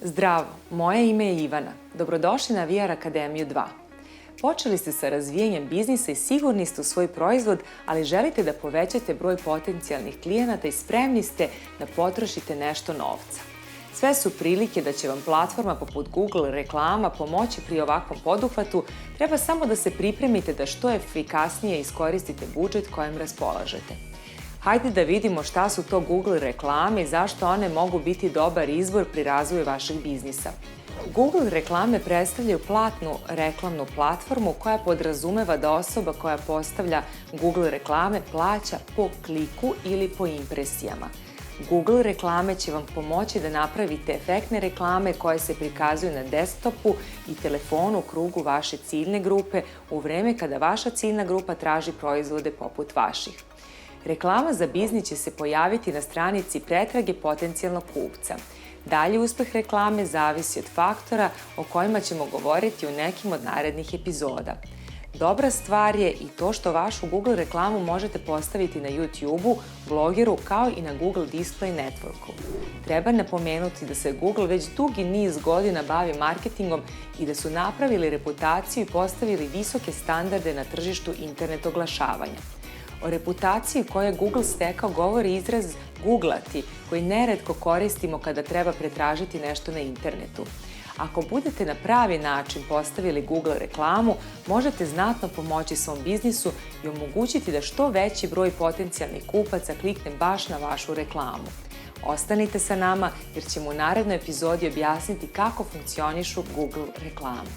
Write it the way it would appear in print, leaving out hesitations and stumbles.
Zdravo, moje ime je Ivana. Dobrodošli na VR Akademiju 2. Počeli ste sa razvijanjem biznisa i sigurni ste u svoj proizvod, ali želite da povećate broj potencijalnih klijenata i spremni ste da potrošite nešto novca. Sve su prilike da će vam platforma poput Google reklama pomoći pri ovakvom poduhvatu, treba samo da se pripremite da što efikasnije iskoristite budžet kojem raspolažete. Hajde da vidimo šta su to Google reklame i zašto one mogu biti dobar izbor pri razvoju vašeg biznisa. Google reklame predstavljaju platnu reklamnu platformu koja podrazumeva da osoba koja postavlja Google reklame plaća po kliku ili po impresijama. Google reklame će vam pomoći da napravite efektne reklame koje se prikazuju na desktopu i telefonu u krugu vaše ciljne grupe u vreme kada vaša ciljna grupa traži proizvode poput vaših. Reklama za biznis će se pojaviti na stranici pretrage potencijalnog kupca. Dalji uspeh reklame zavisi od faktora o kojima ćemo govoriti u nekim od narednih epizoda. Dobra stvar je i to što vašu Google reklamu možete postaviti na YouTube-u, blogeru kao i na Google Display Networku. Treba napomenuti da se Google već dugi niz godina bavi marketingom i da su napravili reputaciju i postavili visoke standarde na tržištu internet oglašavanja. O reputaciji koju je Google stekao govori izraz googlati, koji neretko koristimo kada treba pretražiti nešto na internetu. Ako budete na pravi način postavili Google reklamu, možete znatno pomoći svom biznisu i omogućiti da što veći broj potencijalnih kupaca klikne baš na vašu reklamu. Ostanite sa nama jer ćemo u narednoj epizodi objasniti kako funkcionišu Google reklame.